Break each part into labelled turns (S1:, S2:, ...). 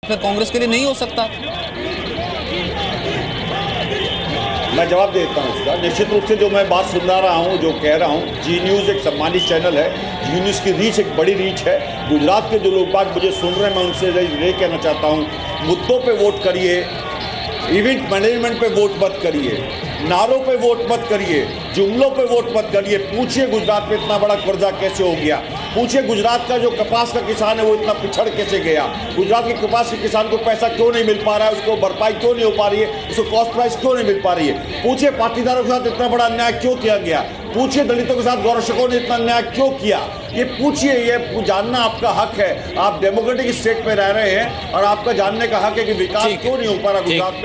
S1: फिर कांग्रेस के लिए नहीं हो सकता?
S2: मैं जवाब देता हूँ उसका। निश्चित रूप से जो मैं बात सुना रहा हूँ, जो कह रहा हूँ, जी न्यूज़ एक सम्मानित चैनल है, जी न्यूज़ की रीच एक बड़ी रीच है। गुजरात के जो लोग बाग मुझे सुन रहे हैं, मैं उनसे ये कहना चाहता हूँ, मुद्दों पे वोट करिए, इवेंट मैनेजमेंट पे वोट मत करिए, नारों पे वोट मत करिए, जुमलों पे वोट मत करिए। पूछिए गुजरात में इतना बड़ा कर्जा कैसे हो गया, पूछिए गुजरात का जो कपास का किसान है वो इतना पिछड़ कैसे गया, गुजरात के कपास के किसान को पैसा क्यों नहीं मिल पा रहा है, उसको भरपाई क्यों नहीं हो पा रही है, उसको कॉस्ट प्राइस क्यों नहीं मिल पा रही है। पूछिए पाटीदारों के साथ इतना बड़ा अन्याय क्यों किया गया, पूछिए दलितों के साथ गौरक्षकों ने इतना अन्याय क्यों किया। ये पूछिए, ये जानना आपका हक है। आप डेमोक्रेटिक स्टेट में रह रहे हैं और आपका जानने का हक है कि विकास क्यों नहीं हो पा रहा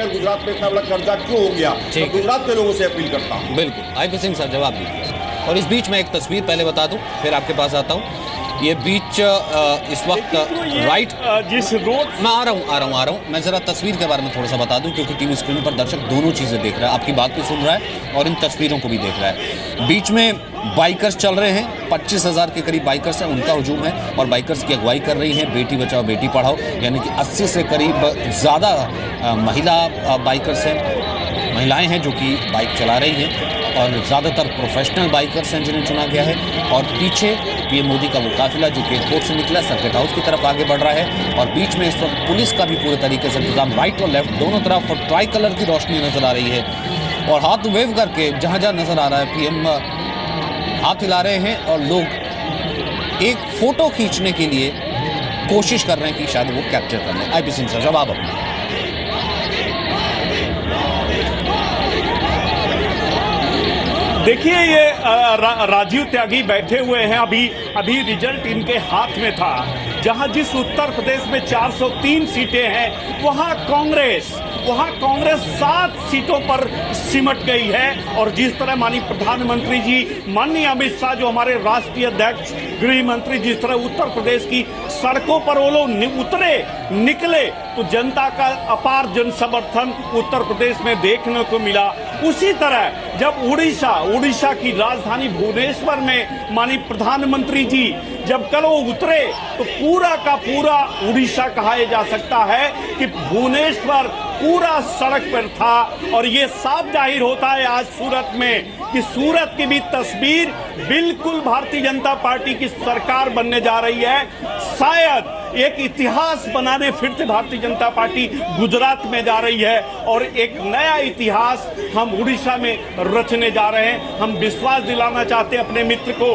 S2: गुजरात में इतना बड़ा कर्जा क्यों हो गया। तो गुजरात के लोगों से अपील करता हूँ।
S1: बिल्कुल, आईपी सिंह सर जवाब दीजिए। और इस बीच में एक तस्वीर पहले बता दूं, फिर आपके पास आता हूं। ये बीच इस वक्त राइट
S3: जिस रोड
S1: मैं आ रहा हूं। मैं ज़रा तस्वीर के बारे में थोड़ा सा बता दूं, क्योंकि टीवी स्क्रीन पर दर्शक दोनों चीज़ें देख रहा है, आपकी बात भी सुन रहा है और इन तस्वीरों को भी देख रहा है। बीच में बाइकर्स चल रहे हैं, 25,000 के करीब बाइकर्स हैं, उनका हुजूम है और बाइकर्स की अगुवाई कर रही हैं बेटी बचाओ बेटी पढ़ाओ, यानी कि 80 से करीब ज़्यादा महिला बाइकर्स हैं, महिलाएँ हैं जो कि बाइक चला रही हैं और ज़्यादातर प्रोफेशनल बाइकर्स हैं जिन्हें चुना गया है। और पीछे पीएम मोदी का वो काफिला जो कि एयरपोर्ट से निकला सर्किट हाउस की तरफ आगे बढ़ रहा है और बीच में इस वक्त पुलिस का भी पूरे तरीके से इंतजाम, राइट और लेफ्ट दोनों तरफ ट्राई कलर की रोशनी नजर आ रही है और हाथ वेव करके जहाँ जहाँ नजर आ रहा है पीएम हाथ हिला रहे हैं और लोग एक फोटो खींचने के लिए कोशिश कर रहे हैं कि शायद वो कैप्चर कर लें। आईपी सिंह सर जवाब अपना।
S3: देखिए, ये राजीव त्यागी बैठे हुए हैं। अभी रिजल्ट इनके हाथ में था। जहां जिस उत्तर प्रदेश में 403 सीटें हैं वहां कांग्रेस 7 सीटों पर सिमट गई है। और जिस तरह माननीय प्रधानमंत्री जी, माननीय अमित शाह जो हमारे राष्ट्रीय अध्यक्ष, गृह मंत्री, जिस तरह उत्तर प्रदेश की सड़कों पर वो लोग निकले तो जनता का अपार जन समर्थन उत्तर प्रदेश में देखने को मिला। उसी तरह जब उड़ीसा की राजधानी भुवनेश्वर में माननीय प्रधानमंत्री जी जब कल वो उतरे तो पूरा का पूरा उड़ीसा कहा जा सकता है कि भुवनेश्वर पूरा सड़क पर था। और ये साफ जाहिर होता है आज सूरत में कि सूरत की भी तस्वीर बिल्कुल भारतीय जनता पार्टी की सरकार बनने जा रही है। शायद एक इतिहास बनाने फिर से भारतीय जनता पार्टी गुजरात में जा रही है और एक नया इतिहास हम उड़ीसा में रचने जा रहे हैं। हम विश्वास दिलाना चाहते हैं अपने मित्र को।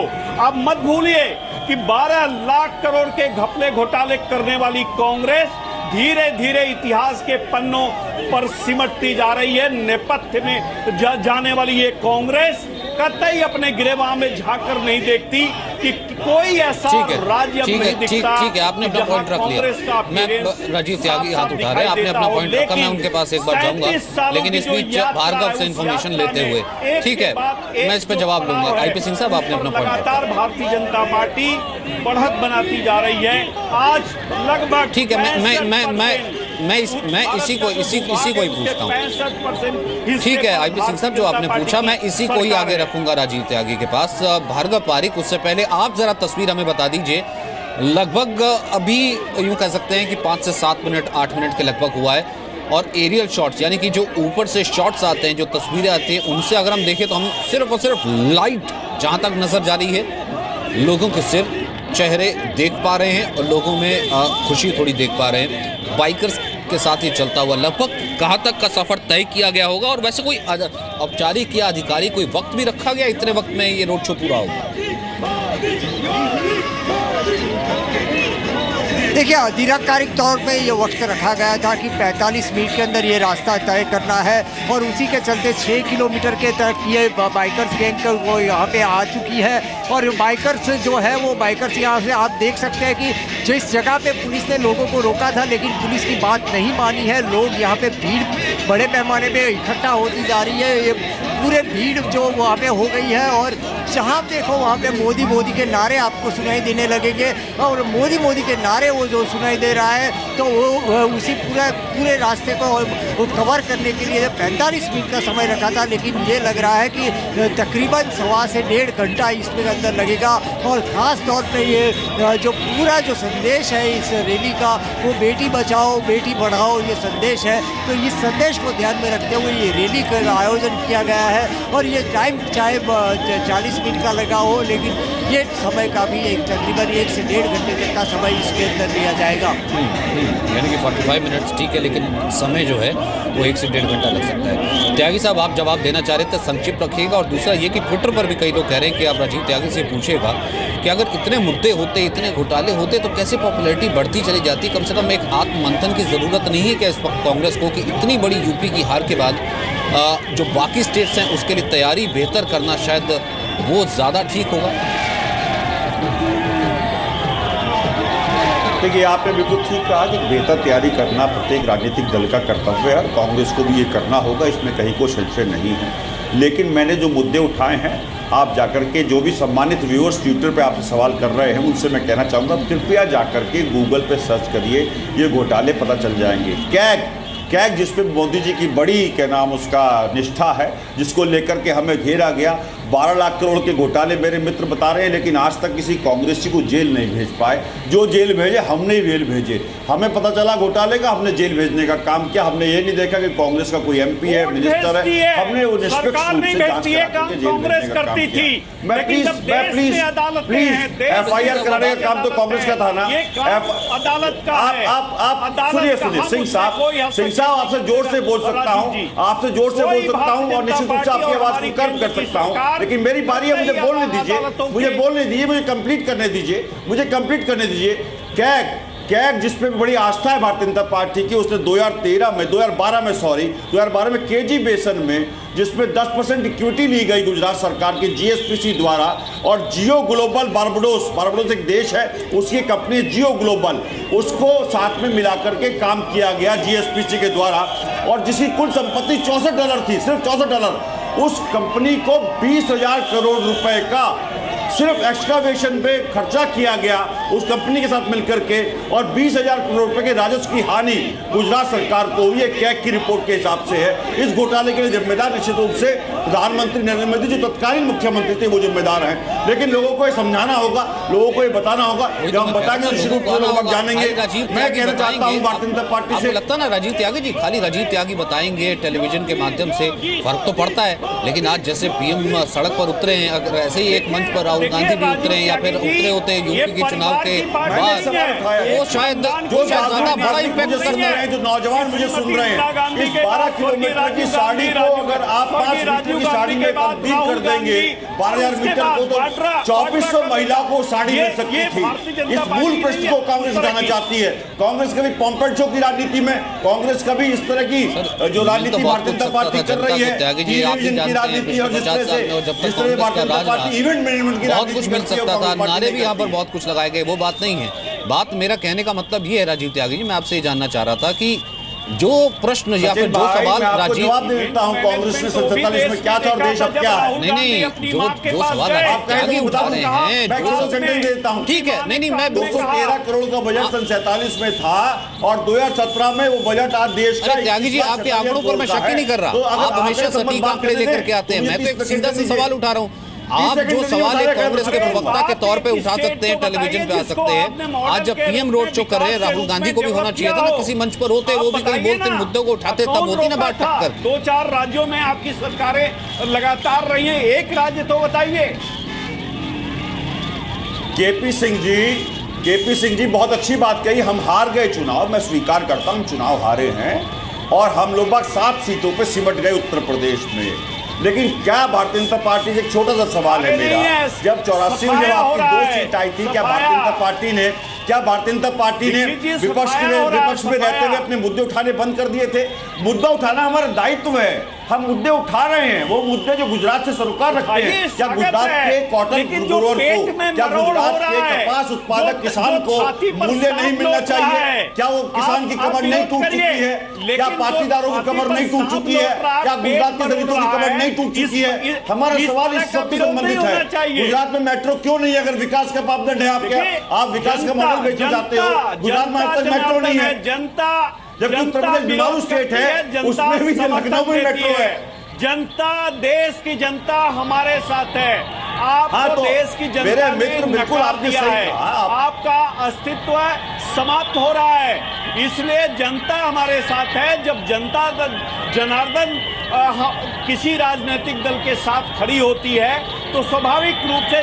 S3: अब मत भूलिए कि 12 लाख करोड़ के घपले घोटाले करने वाली कांग्रेस धीरे धीरे इतिहास के पन्नों पर सिमटती जा रही है। नेपथ्य में जाने वाली ये कांग्रेस कतई अपने गिरेबान में झांककर नहीं देखती कि कोई ऐसा राज्य नहीं दिखता।
S1: ठीक है, आपने अपना पॉइंट रख लिया। मैं राजीव त्यागी हाथ उठा रहे हैं, आपने अपना पॉइंट रखा, मैं उनके पास एक बार जाऊंगा, लेकिन इस बीच भार्गव से इन्फॉर्मेशन लेते हुए ठीक है मैं इस पर जवाब लूंगा। आईपी सिंह साहब आपने अपना पॉइंट रखा।
S3: लगातार भारतीय जनता पार्टी बढ़त बनाती जा रही है। आज लगभग
S1: ठीक है, मैं इसी को ही पूछता हूँ। ठीक है आईपी सिंह साहब, जो आपने पूछा मैं इसी को ही आगे रखूंगा राजीव त्यागी के पास। भार्गव पारिक, उससे पहले आप जरा तस्वीर हमें बता दीजिए। लगभग अभी यूं कह सकते हैं कि 5 से 7 मिनट 8 मिनट के लगभग हुआ है और एरियल शॉट्स यानी कि जो ऊपर से शॉट्स आते हैं, जो तस्वीरें आती हैं, उनसे अगर हम देखें तो हम सिर्फ और सिर्फ लाइट जहां तक नजर जा रही है, लोगों के सिर चेहरे देख पा रहे हैं और लोगों में खुशी थोड़ी देख पा रहे हैं। बाइकर्स के साथ ही चलता हुआ लगभग कहाँ तक का सफर तय किया गया होगा और वैसे कोई औपचारिक या अधिकारी कोई वक्त भी रखा गया, इतने वक्त में ये रोड शो पूरा होगा?
S4: देखिए, आधिकारिक तौर पे ये वक्त रखा गया था कि 45 मिनट के अंदर ये रास्ता तय करना है और उसी के चलते 6 किलोमीटर के तक ये बाइकर्स गैंग वो यहाँ पे आ चुकी है। और बाइकर्स जो है वो बाइकर्स यहाँ से आप देख सकते हैं कि जिस जगह पे पुलिस ने लोगों को रोका था लेकिन पुलिस की बात नहीं मानी है, लोग यहाँ पे भीड़ बड़े पैमाने पे इकट्ठा होती जा रही है। ये पूरे भीड़ जो वहाँ पे हो गई है और जहाँ देखो वहाँ पे मोदी मोदी के नारे आपको सुनाई देने लगेंगे, और मोदी मोदी के नारे वो जो सुनाई दे रहा है, तो वो उसी पूरे रास्ते को कवर करने के लिए 45 मिनट का समय रखा था, लेकिन ये लग रहा है कि तकरीबन 1.5 से 1.5 घंटा इसमें अंदर लगेगा। और ख़ास तौर पे ये जो पूरा जो संदेश है इस रैली का, वो बेटी बचाओ बेटी पढ़ाओ ये संदेश है। तो इस संदेश को ध्यान में रखते हुए ये रैली का आयोजन किया गया है। और ये टाइम चाहे 40 मिनट का लगा हो, लेकिन ये समय का भी तकरीबन 1 से 1.5 घंटे तक का समय इसके अंदर लिया जाएगा।
S1: यानी कि 45 मिनट्स ठीक है, लेकिन समय जो है वो 1 से 1.5 घंटा लग सकता है। त्यागी साहब, आप जवाब देना चाह रहे थे, संक्षिप्त रखिएगा। और दूसरा ये कि ट्विटर पर भी कई लोग कह रहे हैं कि आप राजीव त्यागी से पूछेगा कि अगर इतने मुद्दे होते, इतने घोटाले होते, तो कैसे पॉपुलैरिटी बढ़ती चली जाती। कम से कम एक आत्ममंथन की ज़रूरत नहीं है क्या इस वक्त कांग्रेस को, कि इतनी बड़ी यूपी की हार के बाद जो बाकी स्टेट्स हैं उसके लिए तैयारी बेहतर करना शायद वो ज़्यादा ठीक होगा।
S2: देखिए, आपने बिल्कुल ठीक कहा कि बेहतर तैयारी करना प्रत्येक राजनीतिक दल का कर्तव्य है और कांग्रेस को भी ये करना होगा, इसमें कहीं कोई संशय नहीं है। लेकिन मैंने जो मुद्दे उठाए हैं, आप जाकर के जो भी सम्मानित व्यूअर्स ट्विटर पे आपसे सवाल कर रहे हैं उनसे मैं कहना चाहूँगा, कृपया जाकर के गूगल पे सर्च करिए, ये घोटाले पता चल जाएंगे। कैग जिस पे मोदी जी की बड़ी क्या नाम उसका निष्ठा है, जिसको लेकर के हमें घेरा गया, 12 लाख करोड़ के घोटाले मेरे मित्र बता रहे हैं, लेकिन आज तक किसी कांग्रेसी को जेल नहीं भेज पाए। जो जेल भेजे हमने ही जेल भेजे, हमें पता चला घोटाले का, हमने जेल भेजने का काम किया। हमने ये नहीं देखा कि कांग्रेस का कोई MP है, मिनिस्टर है, हमने वो निष्पक्ष रूप से जांच करा के जेल भेजने का काम किया। मैं प्लीज FIR कराने का काम तो कांग्रेस का था ना।
S3: अदालत का
S2: आप सुनिए सिंह साहब, आपसे जोर से बोल सकता हूं, आपसे जोर से बोल सकता हूं और निश्चित रूप से आपकी आवाज को कर्व कर सकता हूं, लेकिन मेरी बारी है, मुझे बोलने दीजिए, मुझे कंप्लीट करने दीजिए। कैग जिस पे बड़ी आस्था है भारतीय जनता पार्टी की, उसने 2012 में KG बेसन में, जिसमें 10% इक्विटी ली गई गुजरात सरकार के GSPC द्वारा, और जियो ग्लोबल बारबाडोस एक देश है, उसकी कंपनी जियो ग्लोबल, उसको साथ में मिलाकर के काम किया गया GSPC के द्वारा, और जिसकी कुल संपत्ति $64 थी, सिर्फ $64। उस कंपनी को 20,000 करोड़ रुपए का सिर्फ एक्सकावेशन पे खर्चा किया गया उस कंपनी के साथ मिलकर के, और 20,000 करोड़ रुपए के राजस्व की हानि गुजरात सरकार को हुई है, कैग की रिपोर्ट के हिसाब से है। इस घोटाले के लिए जिम्मेदार निश्चित रूप से प्रधानमंत्री नरेंद्र मोदी जो तत्कालीन मुख्यमंत्री थे वो जिम्मेदार हैं। लेकिन लोगों को ये समझाना होगा, लोगों को ये बताना होगा, जब हम बताएंगे निश्चित रूप से लोग जानेंगे। मैं कहना चाहता हूँ भारतीय जनता पार्टी से,
S1: लगता ना राजीव त्यागी जी, खाली राजीव त्यागी बताएंगे टेलीविजन के माध्यम से, फर्क तो पड़ता है, लेकिन आज जैसे PM सड़क पर उतरे हैं, अगर ऐसे ही एक मंच पर राहुल गांधी भी उतरे हैं या फिर उतरे होते हैं यूपी के चुनाव के बाद, वो शायद ज्यादा बड़ा इम्पैक्ट करता है।
S2: जो नौजवान मुझे सुन रहे हैं, इस 12 किलोमीटर की साड़ी को अगर आप 5 मीटर की साड़ी में तब्दील कर देंगे 12,000 मीटर को, तो 2400 महिला को साड़ी मिल सकती थी। इस मूल प्रश्न को कांग्रेस उठाना चाहती है। कांग्रेस कभी पॉम्पेट शो की राजनीति में, कांग्रेस कभी इस तरह की जो राजनीति भारतीय जनता पार्टी कर रही है, टेलीविजन की राजनीति, और जिस तरह से Bharatiya Janata party event management की राजनीति
S1: मिल सकता था, नारे भी यहाँ पर बहुत कुछ लगाए गए, वो बात नहीं है। बात मेरा कहने का मतलब ये है राजीव त्यागी जी, मैं आपसे ये जानना चाह रहा था कि जो प्रश्न या फिर जो सवाल राजीव,
S2: जवाब दे देता हूं, कांग्रेस ने 47 में क्या था और देश अब क्या है।
S1: नहीं, जो सवाल राजीव त्यागी उठा रहे हैं,
S2: देता हूं,
S1: ठीक है, नहीं मैं
S2: 213 करोड़ का बजट सन 47 में था और 2017 में वो बजट आज देश का।
S1: त्यागी जी, आपके आंकड़ों पर मैं शक ही नहीं कर रहा, आप हमेशा सटीक आंकड़े लेकर के आते हैं। मैं तो एक सीधा सा सवाल उठा रहा हूँ, आप जो सवाल एक कांग्रेस के प्रवक्ता के तौर पे उठा सकते हैं, टेलीविजन पे आ सकते हैं। आज जब PM रोड शो कर रहे हैं, राहुल गांधी को भी होना चाहिए था ना, किसी मंच पर होते, वो भी कहीं बोलते, मुद्दों को उठाते, तब होती ना बात टक्कर।
S3: 2-4 राज्यों में आपकी सरकारें लगातार रही हैं, एक राज्य तो बताइए।
S2: KP सिंह जी बहुत अच्छी बात कही। हम हार गए चुनाव, मैं स्वीकार करता हूं चुनाव हारे हैं, और हम लोग 7 सीटों पे सिमट गए उत्तर प्रदेश में। लेकिन क्या भारतीय जनता पार्टी से, एक छोटा सा सवाल है मेरा, जब 84 में जब आपकी 2 सीट आई थी, क्या भारतीय जनता पार्टी ने विपक्ष में रहते हुए अपने मुद्दे उठाने बंद कर दिए थे? मुद्दा उठाना हमारा दायित्व है। हम मुद्दे उठा रहे हैं, वो मुद्दे जो गुजरात से सरोकार रखते हैं। क्या गुजरात के कॉटन ग्रोअर को, क्या गुजरात के कपास उत्पादक किसान को मूल्य नहीं मिलना चाहिए? क्या वो किसान की कमर नहीं टूट चुकी है? क्या पाटीदारों की कमर नहीं टूट चुकी है? क्या गुजरात के दलितों की कमर नहीं टूट चुकी है? हमारा सवाल इस सबसे संबंधित है। गुजरात में मेट्रो क्यों नहीं? अगर विकास का मापदंड है आपके, आप विकास का मॉडल बेचना चाहते हो, गुजरात में अब तक मेट्रो नहीं है।
S3: जनता,
S2: जबकि उत्तर प्रदेश बिलारू स्टेट है, उसमें भी लखनऊ में मेट्रो है।
S3: जनता, देश की जनता हमारे साथ है। आपको
S2: तो
S3: देश की जनता
S2: मेरे मित्र बिल्कुल आपने सही कहा,
S3: आपका अस्तित्व समाप्त हो रहा है, इसलिए जनता हमारे साथ है। जब जनता जनार्दन किसी राजनीतिक दल के साथ खड़ी होती है तो स्वाभाविक रूप से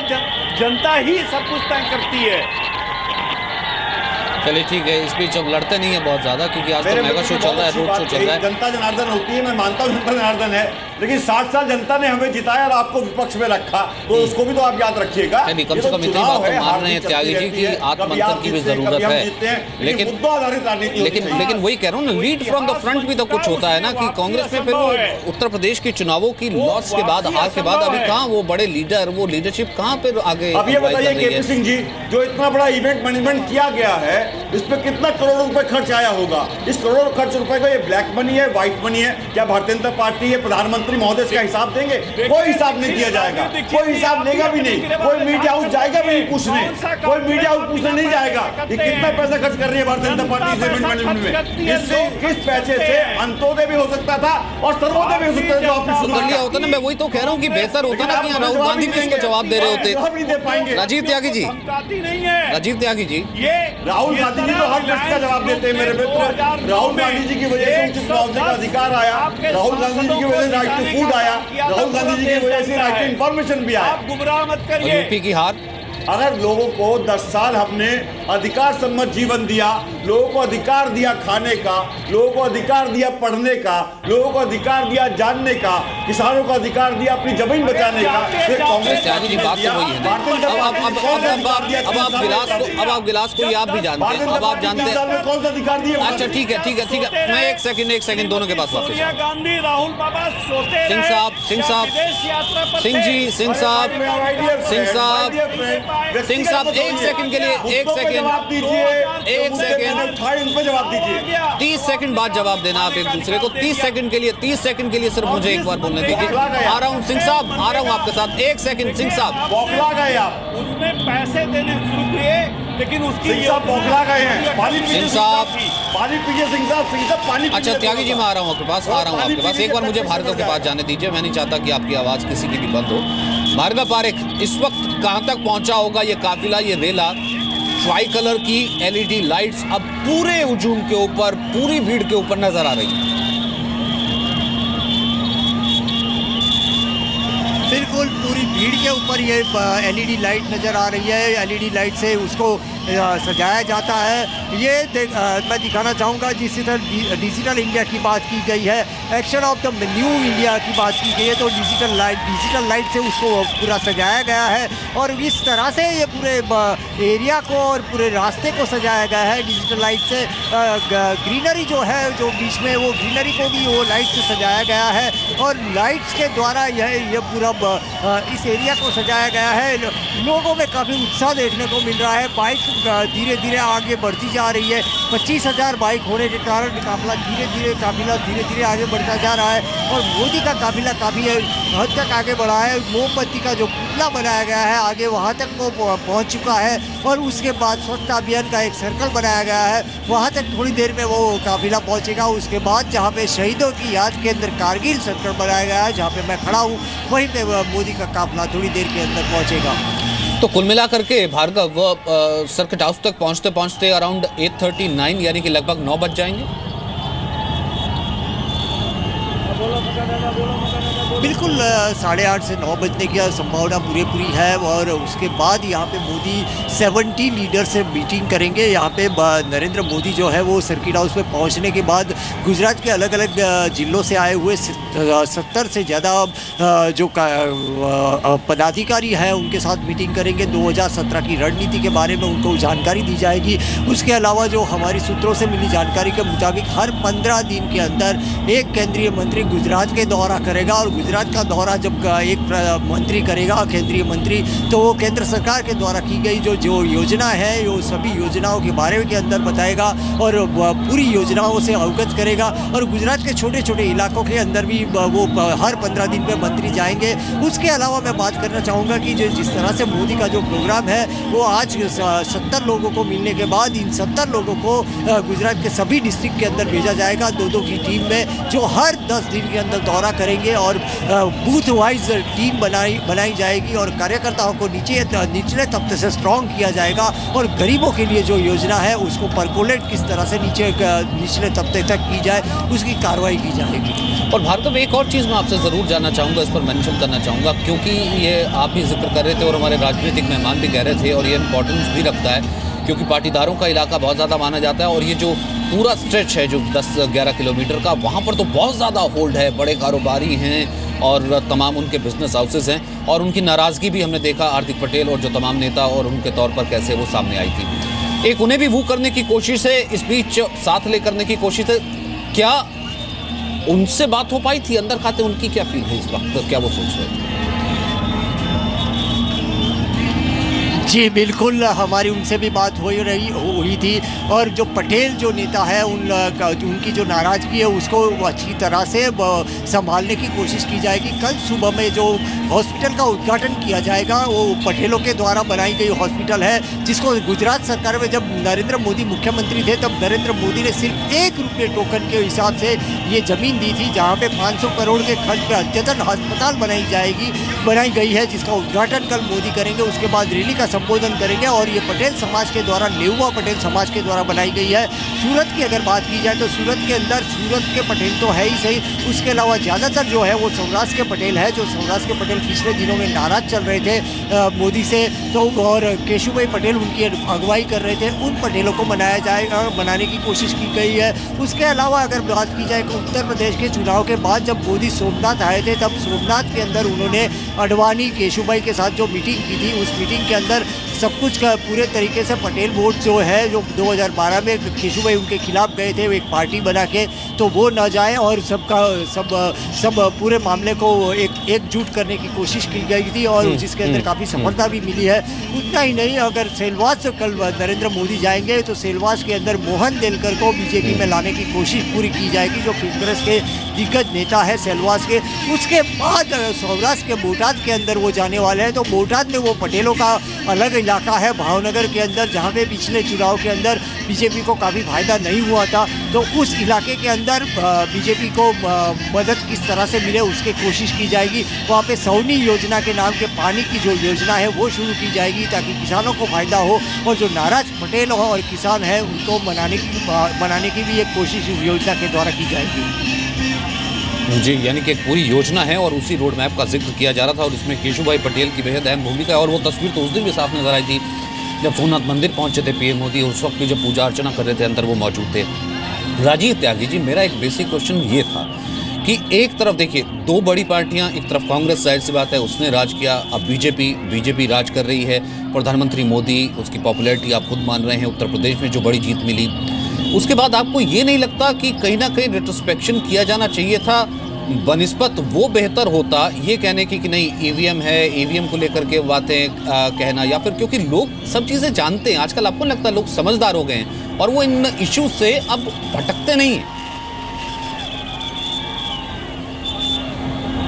S3: जनता ही सब कुछ तय करती है।
S1: चलिए ठीक है, इस बीच अब लड़ते नहीं है बहुत ज्यादा, क्योंकि आज तो मेगा शो चल रहा है, रोड शो चल रहा है।
S2: जनता जनार्दन होती है, मैं मानता हूँ जनता जनार्दन है, लेकिन 60 साल जनता ने हमें जिताया और आपको विपक्ष में रखा, तो उसको भी तो आप याद रखिएगा।
S1: कम से कम इतनी बात तो मान रहे हैं त्यागी जी की आत्ममंथन की भी जरूरत है, लेकिन वही कह रहा हूँ ना, लीड फ्रॉम द फ्रंट भी तो कुछ होता है ना, कि कांग्रेस में फिर वो उत्तर प्रदेश के चुनावों की लॉस के बाद, हार के बाद अभी कहाँ वो बड़े लीडर, वो लीडरशिप कहाँ फिर आगे?
S2: अब ये बताइए केपी सिंह जी, जो इतना बड़ा इवेंट मैनेजमेंट किया गया है, इस पे कितना करोड़ों रुपए खर्च आया होगा? इस करोड़ों खर्च रुपए का ये ब्लैक मनी है, व्हाइट मनी है? क्या भारतीय जनता पार्टी है, प्रधानमंत्री महोदय इसका हिसाब देंगे? कोई हिसाब नहीं दिया जाएगा, कोई हिसाब लेगा भी नहीं, कोई मीडिया हाउस जाएगा भी नहीं पूछने, कोई मीडिया हाउस पूछने नहीं जाएगा कि कितना पैसा खर्च कर रही है भारतीय जनता पार्टी इस इवेंट मैनेजमेंट में। इससे किस पैसे से अंत्योदय भी हो सकता था और सर्वोदय भी हो सकता था, जो आपने शुरू
S1: कर लिया होता ना। मैं वही तो कह रहा हूँ कि बेहतर होता ना कि राहुल गांधी भी इसको जवाब दे रहे होते। राजीव त्यागी जी, राजीव त्यागी जी,
S2: ये राहुल गांधी जी तो हर प्रश्न का जवाब देते हैं मेरे मित्र। राहुल गांधी जी की वजह से उचित मुआवजे का अधिकार आया, राहुल गांधी जी की वजह से राइट टू फूड आया, राहुल गांधी जी की वजह से राइट टू इंफॉर्मेशन भी आया।
S3: गुमराह मत करिए।
S1: यूपी की हार,
S2: अगर लोगों को 10 साल हमने अधिकार सम्मत जीवन दिया, लोगों को अधिकार दिया खाने का, लोगों को अधिकार दिया पढ़ने का, लोगों को अधिकार दिया जानने का, किसानों को अधिकार दिया अपनी जमीन बचाने का, फिर कांग्रेस
S1: त्यागी जी बात तो वही है ना। अब आप गिलास को आप भी जानते हैं, अब आप जानते हैं
S2: कौन सा अधिकार दिया?
S1: अच्छा ठीक है, मैं एक सेकंड दोनों के पास वापस।
S3: सोनिया गांधी, राहुल बाबा सोते
S1: सिंह साहब, सिंह साहब, सिंह जी, सिंह साहब, सिंह साहब, सिंह साहब, एक सेकंड के लिए, एक सेकंड,
S2: जवाब दीजिए,
S1: एक सेकंड,
S2: इन पे जवाब दीजिए।
S1: 30 सेकंड बाद जवाब देना आप एक दूसरे को। 30 सेकंड के लिए, 30 सेकंड के लिए सिर्फ मुझे एक बार बोलने दीजिए। आ रहा हूँ सिंह साहब, आ रहा हूँ आपके साथ। एक सेकंड सिंह साहब,
S2: बौखला गए आप,
S3: उसने पैसे देने शुरू किए, लेकिन उसकी
S2: सिंह साहब बौखला गए हैं। पानी पीजिए
S1: सिंह साहब,
S2: पानी पीजिए सिंह साहब, सिंह साहब पानी।
S1: अच्छा त्यागी जी, मैं आ रहा हूँ आपके पास, आ रहा हूँ आपके पास। एक बार मुझे भार्गव के पास जाने दीजिए, मैं नहीं चाहता कि आपकी आवाज़ किसी की भी बंद हो। भार्गव पारेख, इस वक्त कहाँ तक पहुँचा होगा ये काफिला, ये रेला? ट्राई कलर की LED लाइट्स अब पूरे हुजूम के ऊपर, पूरी भीड़ के ऊपर नजर आ रही है।
S4: बिल्कुल पूरी भीड़ के ऊपर ये LED लाइट नज़र आ रही है। LED लाइट से उसको सजाया जाता है। ये मैं दिखाना चाहूँगा, जिस तरह डिजिटल इंडिया की बात की गई है, action of the new India की बात की गई है, तो डिजिटल लाइट से उसको पूरा सजाया गया है और इस तरह से ये पूरे एरिया को और पूरे रास्ते को सजाया गया है डिजिटल लाइट से। ग्रीनरी जो है, जो बीच में, वो ग्रीनरी को भी वो लाइट से सजाया गया है और लाइट्स के द्वारा यह पूरा इस एरिया को सजाया गया है। लोगों में काफ़ी उत्साह देखने को मिल रहा है। बाइक धीरे धीरे आगे बढ़ती जा रही है। 25,000 बाइक होने के कारण काफिला धीरे धीरे आगे बढ़ता जा रहा है और मोदी का काफिला काफ़ी हद तक आगे बढ़ा है। मोमबत्ती का जो पुतला बनाया गया है आगे वहाँ तक वो पहुँच चुका है और उसके बाद स्वच्छता अभियान का एक सर्कल बनाया गया है, वहाँ तक थोड़ी देर में वो काफिला पहुँचेगा। उसके बाद जहाँ पे शहीदों की याद के अंदर कारगिल सर्कल बनाया गया है, जहाँ पे मैं खड़ा हूँ, वहीं पे मोदी का काफिला थोड़ी देर के अंदर पहुँचेगा।
S1: तो कुल मिलाकर के भार्गव, सर्किट हाउस तक पहुंचते पहुंचते अराउंड 8:39 यानी कि लगभग 9 बज जाएंगे।
S4: बिल्कुल 8:30 से 9 बजने की संभावना पूरी है और उसके बाद यहाँ पे मोदी 70 लीडर से मीटिंग करेंगे। यहाँ पे नरेंद्र मोदी जो है वो सर्किट हाउस पे पहुँचने के बाद गुजरात के अलग अलग जिलों से आए हुए 70 से ज़्यादा जो पदाधिकारी हैं उनके साथ मीटिंग करेंगे। 2017 की रणनीति के बारे में उनको जानकारी दी जाएगी। उसके अलावा जो हमारी सूत्रों से मिली जानकारी के मुताबिक हर 15 दिन के अंदर एक केंद्रीय मंत्री गुजरात के दौरा करेगा और गुजरात का दौरा जब एक मंत्री करेगा, केंद्रीय मंत्री, तो वो केंद्र सरकार के द्वारा की गई जो योजना है वो सभी योजनाओं के बारे में के अंदर बताएगा और पूरी योजनाओं से अवगत करेगा। और गुजरात के छोटे छोटे इलाकों के अंदर भी वो हर 15 दिन में मंत्री जाएंगे। उसके अलावा मैं बात करना चाहूँगा कि जिस तरह से मोदी का जो प्रोग्राम है वो आज 70 लोगों को मिलने के बाद इन 70 लोगों को गुजरात के सभी डिस्ट्रिक्ट के अंदर भेजा जाएगा 2-2 की टीम में, जो हर 10 दिन के अंदर दौरा करेंगे और बूथ वाइज टीम बनाई जाएगी और कार्यकर्ताओं को निचले तबके से स्ट्रॉन्ग किया जाएगा और गरीबों के लिए जो योजना है उसको परकोलेट किस तरह से निचले तबके तक की जाए उसकी कार्रवाई की जाएगी।
S1: और भार्गव, एक और चीज़ मैं आपसे ज़रूर जानना चाहूँगा, इस पर मेंशन करना चाहूँगा, क्योंकि ये आप भी जिक्र कर रहे थे और हमारे राजनीतिक मेहमान भी कह रहे थे और ये इम्पोर्टेंस भी रखता है क्योंकि पाटीदारों का इलाका बहुत ज़्यादा माना जाता है और ये जो पूरा स्ट्रेच है जो 10-11 किलोमीटर का, वहाँ पर तो बहुत ज़्यादा होल्ड है, बड़े कारोबारी हैं और तमाम उनके बिजनेस हाउसेज हैं और उनकी नाराज़गी भी हमने देखा हार्दिक पटेल और जो तमाम नेता और उनके तौर पर कैसे वो सामने आई थी। एक उन्हें भी वो करने की कोशिश है, इस बीच साथ ले करने की कोशिश है। क्या उनसे बात हो पाई थी अंदर खाते? उनकी क्या फील है इस वक्त, क्या वो सोच रहे थे?
S4: जी बिल्कुल, हमारी उनसे भी बात हुई थी और जो पटेल जो नेता है उनकी जो नाराज़गी है उसको अच्छी तरह से संभालने की कोशिश की जाएगी। कल सुबह में जो हॉस्पिटल का उद्घाटन किया जाएगा वो पटेलों के द्वारा बनाई गई हॉस्पिटल है, जिसको गुजरात सरकार में जब नरेंद्र मोदी मुख्यमंत्री थे तब नरेंद्र मोदी ने सिर्फ 1 रुपये टोकन के हिसाब से ये ज़मीन दी थी, जहाँ पे 500 करोड़ के खर्च पर अद्यतन अस्पताल बनाई गई है, जिसका उद्घाटन कल मोदी करेंगे। उसके बाद रैली का संबोधन करेंगे और ये पटेल समाज के द्वारा, लेउवा पटेल समाज के द्वारा बनाई गई है। सूरत की अगर बात की जाए तो सूरत के अंदर सूरत के पटेल तो है ही सही, उसके अलावा ज़्यादातर जो है वो सौराष्ट्र के पटेल है। जो सौराष्ट्र के पटेल पिछले दिनों में नाराज़ चल रहे थे मोदी से, तो और केशुभाई पटेल उनकी अगुवाई कर रहे थे, उन पटेलों को मनाने की कोशिश की गई है। उसके अलावा अगर बात की जाए तो उत्तर प्रदेश के चुनाव के बाद जब मोदी सोमनाथ आए थे तब सोमनाथ के अंदर उन्होंने अडवाणी केशुभाई के साथ जो मीटिंग की थी, उस मीटिंग के अंदर सब कुछ का पूरे तरीके से पटेल वोट जो है जो 2012 में केशुभाई उनके खिलाफ गए थे, वो एक पार्टी बना के, तो वो न जाए और सब पूरे मामले को एकजुट करने की कोशिश की गई थी और जिसके अंदर काफ़ी सफलता भी मिली है। उतना ही नहीं, अगर सेलवास कल नरेंद्र मोदी जाएंगे तो सेलवास के अंदर मोहन देलकर को बीजेपी में लाने की कोशिश पूरी की जाएगी, जो कांग्रेस के दिग्गज नेता है सेलवास के। उसके बाद सौराष्ट्र के बोटाद के अंदर वो जाने वाले हैं, तो बोटाद में वो पटेलों का अलग इलाका है भावनगर के अंदर, जहाँ पे पिछले चुनाव के अंदर बीजेपी को काफ़ी फायदा नहीं हुआ था, तो उस इलाके के अंदर बीजेपी को मदद किस तरह से मिले उसकी कोशिश की जाएगी। वहाँ पे सौनी योजना के नाम के पानी की जो योजना है वो शुरू की जाएगी ताकि किसानों को फ़ायदा हो और जो नाराज पटेल हो और किसान हैं उनको मनाने की भी एक कोशिश इस योजना के द्वारा की जाएगी।
S1: जी, यानी कि एक पूरी योजना है और उसी रोड मैप का जिक्र किया जा रहा था और इसमें केशुभाई पटेल की बेहद अहम भूमिका है। और वो तस्वीर तो उस दिन भी साफ नजर आई थी जब सोमनाथ मंदिर पहुंचे थे पीएम मोदी, और उस वक्त भी जब पूजा अर्चना कर रहे थे अंदर वो मौजूद थे। राजीव त्यागी जी, मेरा एक बेसिक क्वेश्चन ये था कि एक तरफ देखिए 2 बड़ी पार्टियां, एक तरफ कांग्रेस, जाहिर सी बात है उसने राज किया, अब बीजेपी राज कर रही है, प्रधानमंत्री मोदी उसकी पॉपुलैरिटी आप खुद मान रहे हैं, उत्तर प्रदेश में जो बड़ी जीत मिली, उसके बाद आपको ये नहीं लगता कि कहीं ना कहीं रेट्रोस्पेक्शन किया जाना चाहिए था, बनिस्बत वो बेहतर होता ये कहने की कि नहीं ईवीएम है, ईवीएम को लेकर के बातें कहना, या फिर क्योंकि लोग सब चीज़ें जानते हैं आजकल, आपको लगता है लोग समझदार हो गए हैं और वो इन इश्यूज से अब भटकते नहीं हैं?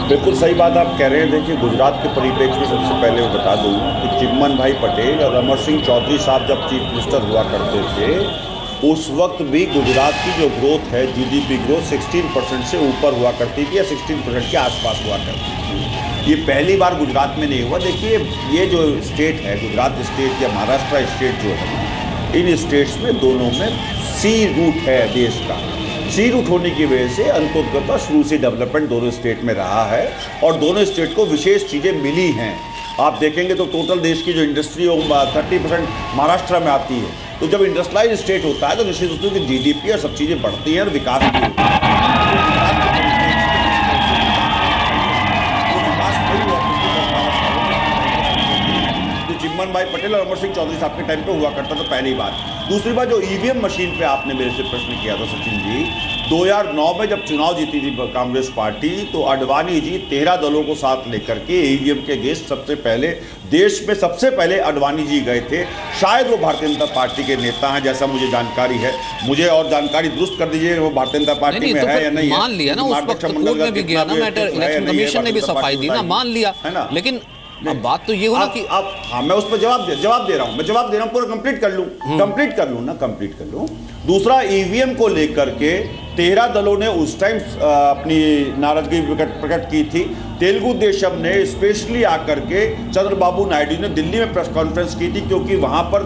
S2: बिल्कुल सही बात आप कह रहे हैं। देखिए, गुजरात के परिप्रेक्ष्य में सबसे पहले मैं बता दूं कि चिमन भाई पटेल और अमर सिंह चौधरी साहब जब चीफ मिनिस्टर हुआ करते थे उस वक्त भी गुजरात की जो ग्रोथ है, जीडीपी ग्रोथ 16% से ऊपर हुआ करती थी या 16% के आसपास हुआ करती थी। ये पहली बार गुजरात में नहीं हुआ। देखिए, ये जो स्टेट है, गुजरात स्टेट या महाराष्ट्र स्टेट जो है, इन स्टेट्स में दोनों में सी रूट है देश का, सी रूट होने की वजह से अनकोदगत का शुरू से डेवलपमेंट दोनों स्टेट में रहा है और दोनों स्टेट को विशेष चीज़ें मिली हैं। आप देखेंगे तो टोटल देश की जो इंडस्ट्री 30% महाराष्ट्र में आती है। तो जब इंडस्ट्रियलाइज स्टेट होता है तो निश्चित रूप से GDP और सब चीज़ें बढ़ती हैं और विकास भी होता है। चिमन भाई पटेल और अमर सिंह चौधरी साहब के टाइम पे हुआ करता था, पहली बात। दूसरी बात, जो EVM मशीन पे आपने मेरे से प्रश्न किया था सचिन जी, 2009 में जब चुनाव जीती थी कांग्रेस पार्टी तो अडवाणी जी 13 दलों को साथ लेकर के EVM के अगेंस्ट सबसे पहले देश में सबसे पहले अडवाणी जी गए थे। शायद वो भारतीय जनता पार्टी के नेता हैं, जैसा मुझे जानकारी है। मुझे और जानकारी दुरुस्त कर दीजिए, वो भारतीय जनता पार्टी में है या नहीं है।
S1: मान लिया ना, उस वक्त कोर्ट में भी गया ना मैटर, इलेक्शन कमीशन ने भी सफाई दी ना, मान लिया है ना। लेकिन अब बात तो ये हो ना कि
S2: अब हाँ, मैं उस पर जवाब दे रहा हूँ, पूरा कंप्लीट कर लूँ। दूसरा, EVM को लेकर के 13 दलों ने उस टाइम अपनी नाराजगी प्रकट की थी। तेलुगु देशम ने स्पेशली आकर के चंद्रबाबू नायडू ने दिल्ली में प्रेस कॉन्फ्रेंस की थी, क्योंकि वहां पर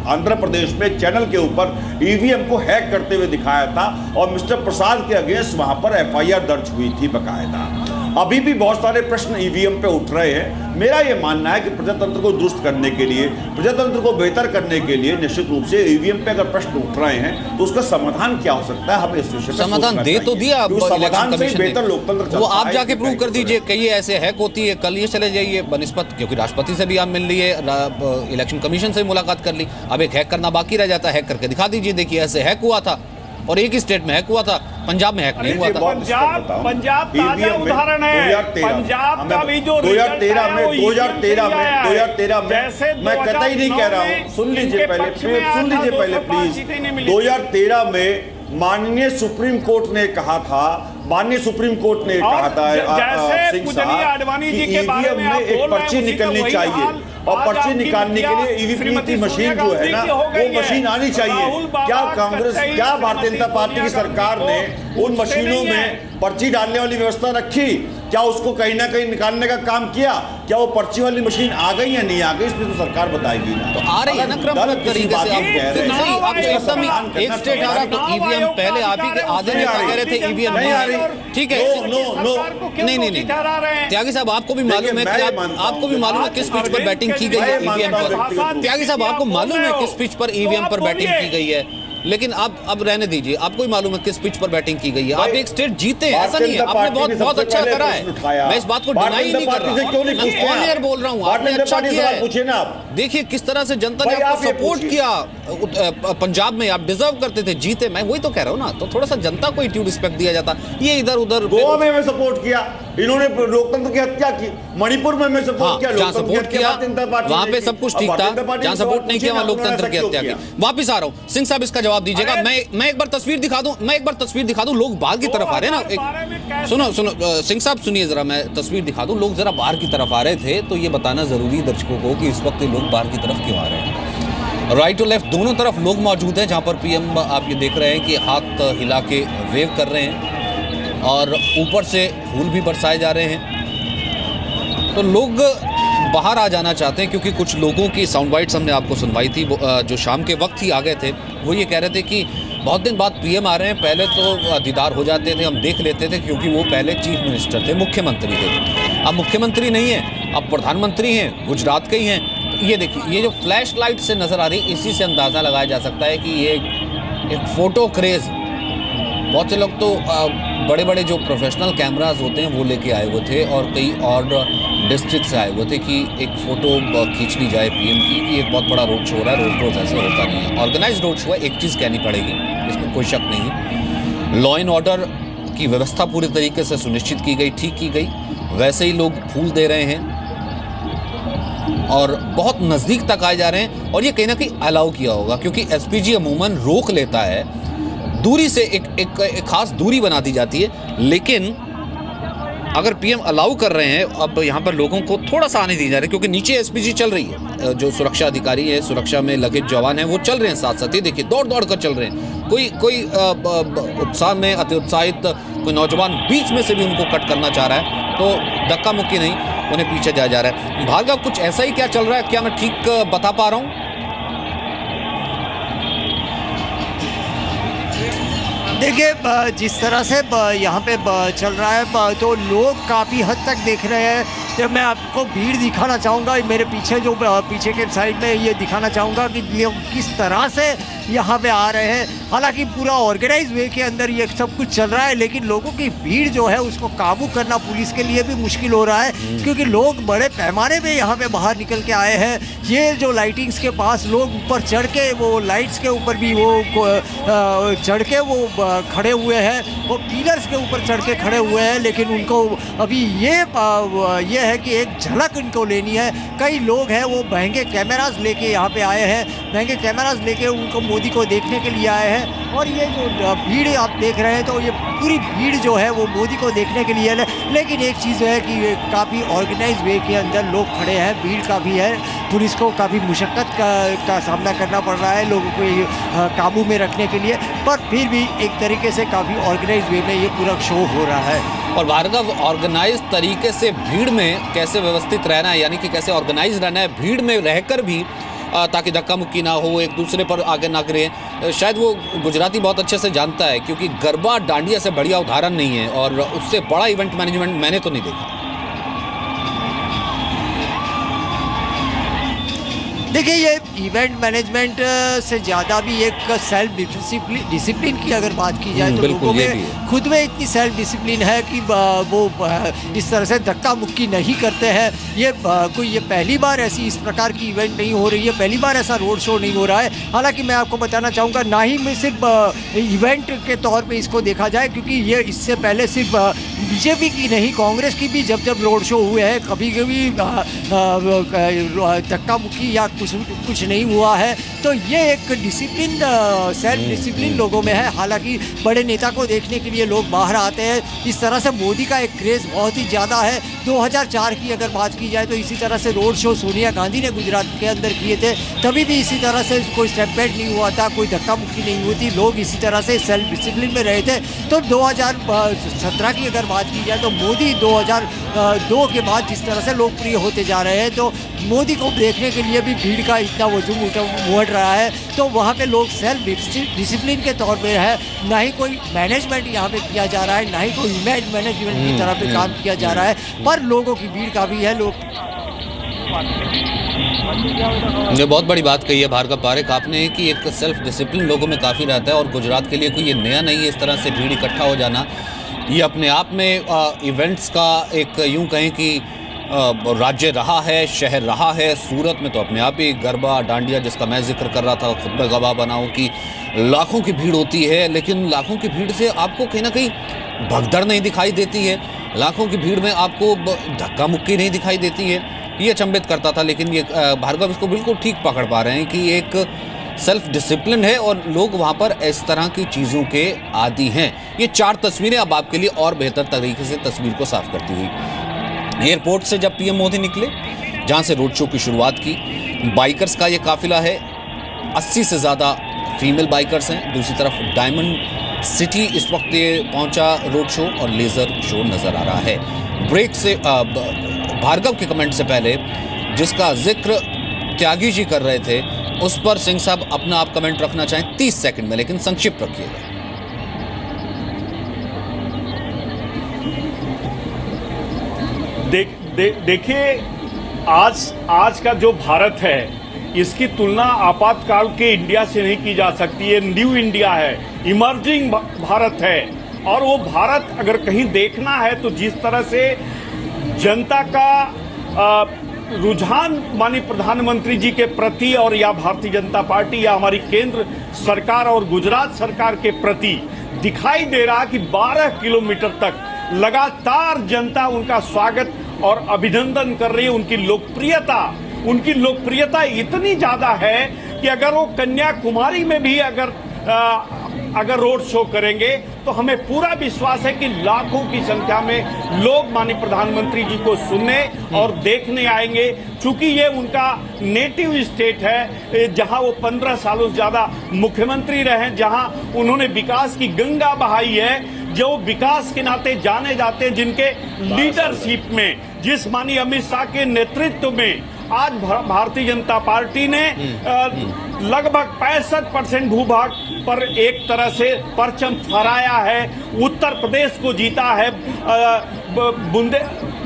S2: आंध्र प्रदेश में चैनल के ऊपर EVM को हैक करते हुए दिखाया था और मिस्टर प्रसाद के अगेंस्ट वहां पर FIR दर्ज हुई थी बकायदा। अभी भी बहुत सारे प्रश्न EVM पे उठ रहे हैं। मेरा ये मानना है कि प्रजातंत्र को दुरुस्त करने के लिए, प्रजातंत्र को बेहतर करने के लिए निश्चित रूप से EVM पे अगर प्रश्न उठ रहे हैं तो उसका समाधान क्या हो सकता है, हमें इस विषय पर
S1: समाधान दे तो दिया
S2: समाधान से बेहतर लोकतंत्र,
S1: वो आप जाके प्रूव कर दीजिए। कई ऐसे हैक होती है, कल ये चले जाइए बनिस्पत, क्योंकि राष्ट्रपति से भी आप मिल लिए, इलेक्शन कमीशन से मुलाकात कर ली, अब एक हैक करना बाकी रह जाता है। हैक करके दिखा दीजिए, देखिए ऐसे हैक हुआ था और एक ही स्टेट में हैक हुआ था, पंजाब में हैक नहीं हुआ था।
S3: पंजाब ताजा उदाहरण है। पंजाब का भी जो 2013 में
S2: मैं कतई ही नहीं कह रहा हूँ, सुन लीजिए पहले प्लीज। 2013 में माननीय सुप्रीम कोर्ट ने कहा था सिंह साहब कि EVM में एक पर्ची निकलनी चाहिए और पर्ची निकालने के लिए EVM की मशीन जो है ना, वो मशीन आनी चाहिए। क्या भारतीय जनता पार्टी की सरकार ने उन मशीनों में पर्ची डालने वाली व्यवस्था रखी? क्या उसको कहीं ना कहीं निकालने का काम किया? क्या वो पर्ची वाली मशीन आ गई या नहीं आ गई, इसमें तो सरकार बताएगी ना।
S1: तो आ रही है ना क्रमबद्ध तरीके से। आप एकदम ही एक स्टेट आ रहा तो EVM पहले आप ही के आधे नेता कह रहे थे EVM नहीं आ रही, ठीक है। नहीं त्यागी साहब, आपको भी मालूम है कि आपको भी मालूम है किस पिच पर बैटिंग की गई है EVM पर। त्यागी साहब, आपको मालूम है किस पिच पर EVM पर बैटिंग की गई है, लेकिन आप अब रहने दीजिए, आपको ही मालूम है किस पिच पर बैटिंग की गई है। आप एक स्टेट जीते हैं, ऐसा नहीं है, आपने बहुत अच्छा करा है, मैं इस बात को डिनाई नहीं कर रहा, ऑन एयर बोल रहा हूँ, आपने अच्छा किया है। देखिए किस तरह से जनता ने आपको सपोर्ट किया पंजाब में, आप डिजर्व करते थे, जीते। मैं वही तो कह रहा हूँ ना, तो थोड़ा सा जनता को ड्यू रिस्पेक्ट दिया जाता। ये इधर उधर
S2: गोवा में मैं सपोर्ट किया, इन्होंने लोकतंत्र की हत्या की। मणिपुर में मैं सपोर्ट किया,
S1: जहाँ सपोर्ट किया वहां पे सब कुछ ठीक था, जहाँ सपोर्ट नहीं किया वहां लोकतंत्र की हत्या की। वापिस आ रहा हूँ, सिंह साहब इसका जवाब दीजिएगा। मैं एक बार तस्वीर दिखा दूं, लोग बाहर की तरफ आ रहे हैं ना। सुनो सिंह साहब सुनिए जरा, मैं तस्वीर दिखा दूं, लोग जरा बाहर की तरफ आ रहे थे, तो ये बताना जरूरी दर्शकों को कि इस वक्त लोग बाहर की तरफ क्यों आ रहे हैं। राइट और लेफ्ट दोनों तरफ लोग मौजूद हैं, जहां पर PM आप ये देख रहे हैं कि हाथ हिला के वेव कर रहे हैं और ऊपर से फूल भी बरसाए जा रहे हैं। तो लोग बाहर आ जाना चाहते हैं, क्योंकि कुछ लोगों की साउंड बाइट्स हमने आपको सुनवाई थी, जो शाम के वक्त ही आ गए थे। वो ये कह रहे थे कि बहुत दिन बाद PM आ रहे हैं, पहले तो दीदार हो जाते थे, हम देख लेते थे, क्योंकि वो पहले चीफ मिनिस्टर थे, मुख्यमंत्री थे। अब मुख्यमंत्री नहीं है, अब प्रधानमंत्री हैं, गुजरात के ही हैं। ये देखिए, ये जो फ्लैश लाइट से नज़र आ रही, इसी से अंदाज़ा लगाया जा सकता है कि ये एक फ़ोटो क्रेज़, बहुत से लोग तो बड़े बड़े जो प्रोफेशनल कैमराज होते हैं वो लेके आए हुए थे, और कई और डिस्ट्रिक्ट से आए हुए थे कि एक फ़ोटो खींच ली जाए PM की, कि एक बहुत बड़ा रोड शो हो रहा है। रोज़ ऐसे होता नहीं है, ऑर्गेनाइज रोड शो है, एक चीज़ कहनी पड़ेगी, इसमें कोई शक नहीं है। लॉ एंड ऑर्डर की व्यवस्था पूरी तरीके से सुनिश्चित की गई, ठीक की गई। वैसे ही लोग फूल दे रहे हैं और बहुत नज़दीक तक आए जा रहे हैं, और ये कहीं ना कहीं अलाउ किया होगा, क्योंकि SPG अमूमन रोक लेता है, दूरी से एक खास दूरी बना दी जाती है। लेकिन अगर PM अलाउ कर रहे हैं, अब यहाँ पर लोगों को थोड़ा सा आने दी जा रही है, क्योंकि नीचे SPG चल रही है, जो सुरक्षा अधिकारी है, सुरक्षा में लगे जवान हैं, वो चल रहे हैं साथ साथ ही। देखिए दौड़ कर चल रहे हैं, कोई उत्साह में अति उत्साहित कोई नौजवान बीच में से भी उनको कट करना चाह रहा है, तो धक्का मुक्की नहीं, उन्हें पीछे जाया जा रहा है। भार्गव, कुछ ऐसा ही क्या चल रहा है, क्या मैं ठीक बता पा रहा हूँ?
S4: देखिए जिस तरह से यहाँ पे चल रहा है तो लोग काफ़ी हद तक देख रहे हैं। तो मैं आपको भीड़ दिखाना चाहूँगा, मेरे पीछे जो पीछे के साइड में ये दिखाना चाहूँगा कि लोग किस तरह से यहाँ पे आ रहे हैं। हालांकि पूरा ऑर्गेनाइज वे के अंदर ये सब कुछ चल रहा है, लेकिन लोगों की भीड़ जो है उसको काबू करना पुलिस के लिए भी मुश्किल हो रहा है, क्योंकि लोग बड़े पैमाने पे यहाँ पे बाहर निकल के आए हैं। ये जो लाइटिंग्स के पास लोग ऊपर चढ़ के, वो लाइट्स के ऊपर भी वो चढ़ के वो खड़े हुए हैं, वो पिलर्स के ऊपर चढ़ के खड़े हुए हैं, लेकिन उनको अभी ये है कि एक झलक इनको लेनी है। कई लोग हैं वो महंगे कैमरास लेके यहाँ पे आए हैं, महंगे कैमरास लेके उनको मोदी को देखने के लिए आए हैं। और ये जो भीड़ आप देख रहे हैं, तो ये पूरी भीड़ जो है वो मोदी को देखने के लिए है। लेकिन एक चीज़ है कि काफ़ी ऑर्गेनाइज वे के अंदर लोग खड़े हैं, भीड़ काफ़ी है, पुलिस को काफ़ी मुशक्क़त का सामना करना पड़ रहा है लोगों को काबू में रखने के लिए, पर फिर भी एक तरीके से काफ़ी ऑर्गेनाइज वे में ये पूरा शो हो रहा है।
S1: और भार्गव, ऑर्गेनाइज तरीके से भीड़ में कैसे व्यवस्थित रहना है, यानी कि कैसे ऑर्गेनाइज रहना है भीड़ में रहकर भी, ताकि धक्का मुक्की ना हो, एक दूसरे पर आगे ना करें। शायद वो गुजराती बहुत अच्छे से जानता है, क्योंकि गरबा डांडिया से बढ़िया उदाहरण नहीं है और उससे बड़ा इवेंट मैनेजमेंट मैंने तो नहीं देखा।
S4: देखिए, ये इवेंट मैनेजमेंट से ज़्यादा भी एक सेल्फ डिसिप्लिन की अगर बात की जाए तो लोगों में खुद में इतनी सेल्फ डिसिप्लिन है कि वो इस तरह से धक्का मुक्की नहीं करते हैं। ये पहली बार ऐसी इस प्रकार की इवेंट नहीं हो रही है, पहली बार ऐसा रोड शो नहीं हो रहा है। हालांकि मैं आपको बताना चाहूँगा, ना ही मैं सिर्फ इवेंट के तौर पे इसको देखा जाए, क्योंकि ये इससे पहले सिर्फ बीजेपी की नहीं, कांग्रेस की भी जब रोड शो हुए हैं, कभी कभी धक्का मुक्की या कुछ नहीं हुआ है। तो ये एक डिसिप्लिन, सेल्फ डिसिप्लिन लोगों में है। हालांकि बड़े नेता को देखने के लिए लोग बाहर आते हैं। इस तरह से मोदी का एक क्रेज़ बहुत ही ज़्यादा है। 2004 की अगर बात की जाए तो इसी तरह से रोड शो सोनिया गांधी ने गुजरात के अंदर किए थे, तभी भी इसी तरह से कोई स्टैम्पेड नहीं हुआ था, कोई धक्का मुक्की नहीं हुई थी, लोग इसी तरह से सेल्फ डिसिप्लिन में रहे थे। तो 2017 की अगर बात की जाए तो मोदी 2002 के बाद जिस तरह से लोकप्रिय होते जा रहे हैं, तो मोदी को देखने के लिए भी भीड़ का इतना वजूम उमड़ रहा है। तो वहाँ पे लोग सेल्फ डिसिप्लिन के तौर पे है, ना ही कोई मैनेजमेंट यहाँ पे किया जा रहा है, ना ही कोई इमेज मैनेजमेंट की तरह पे काम किया जा रहा है, पर लोगों की भीड़ काफ़ी है। लोग
S1: ये बहुत बड़ी बात कही है भार्गव पारेख आपने कि एक सेल्फ डिसिप्लिन लोगों में काफ़ी रहता है, और गुजरात के लिए कोई ये नया नहीं है इस तरह से भीड़ इकट्ठा हो जाना। ये अपने आप में इवेंट्स का एक यूं कहें कि राज्य रहा है, शहर रहा है। सूरत में तो अपने आप ही गरबा डांडिया, जिसका मैं जिक्र कर रहा था, खुद में गवाह बनाऊं कि लाखों की भीड़ होती है, लेकिन लाखों की भीड़ से आपको कहीं ना कहीं भगदड़ नहीं दिखाई देती है, लाखों की भीड़ में आपको धक्का मुक्की नहीं दिखाई देती है। ये अचंभित करता था, लेकिन ये भार्गव इसको बिल्कुल ठीक पकड़ पा रहे हैं कि एक सेल्फ डिसिप्लिन है और लोग वहाँ पर इस तरह की चीज़ों के आदी हैं। ये 4 तस्वीरें अब आपके लिए और बेहतर तरीके से तस्वीर को साफ करती हुई। एयरपोर्ट से जब पीएम मोदी निकले, जहाँ से रोड शो की शुरुआत की, बाइकर्स का ये काफिला है, 80 से ज़्यादा फीमेल बाइकर्स हैं। दूसरी तरफ डायमंड सिटी इस वक्त ये पहुंचा रोड शो और लेज़र शो नज़र आ रहा है। ब्रेक से भार्गव के कमेंट से पहले जिसका जिक्र त्यागी जी कर रहे थे, उस पर सिंह साहब अपना आप कमेंट रखना चाहें 30 सेकंड में, लेकिन संक्षिप्त रखिएगा।
S3: देखिए, आज का जो भारत है, इसकी तुलना आपातकाल के इंडिया से नहीं की जा सकती है। न्यू इंडिया है, इमर्जिंग भारत है। और वो भारत अगर कहीं देखना है तो जिस तरह से जनता का रुझान माननीय प्रधानमंत्री जी के प्रति और या भारतीय जनता पार्टी या हमारी केंद्र सरकार और गुजरात सरकार के प्रति दिखाई दे रहा कि 12 किलोमीटर तक लगातार जनता उनका स्वागत और अभिनंदन कर रही है। उनकी लोकप्रियता इतनी ज्यादा है कि अगर वो कन्याकुमारी में भी अगर रोड शो करेंगे तो हमें पूरा विश्वास है कि लाखों की संख्या में लोग माननीय प्रधानमंत्री जी को सुनने और देखने आएंगे। चूंकि ये उनका नेटिव स्टेट है, जहां वो 15 सालों से ज्यादा मुख्यमंत्री रहे, जहां उन्होंने विकास की गंगा बहाई है, जो विकास के नाते जाने जाते हैं, जिनके लीडरशिप में, जिस माननीय अमित शाह के नेतृत्व में आज भारतीय जनता पार्टी ने लगभग 65% भूभाग पर एक तरह से परचम फहराया है। उत्तर प्रदेश को जीता है।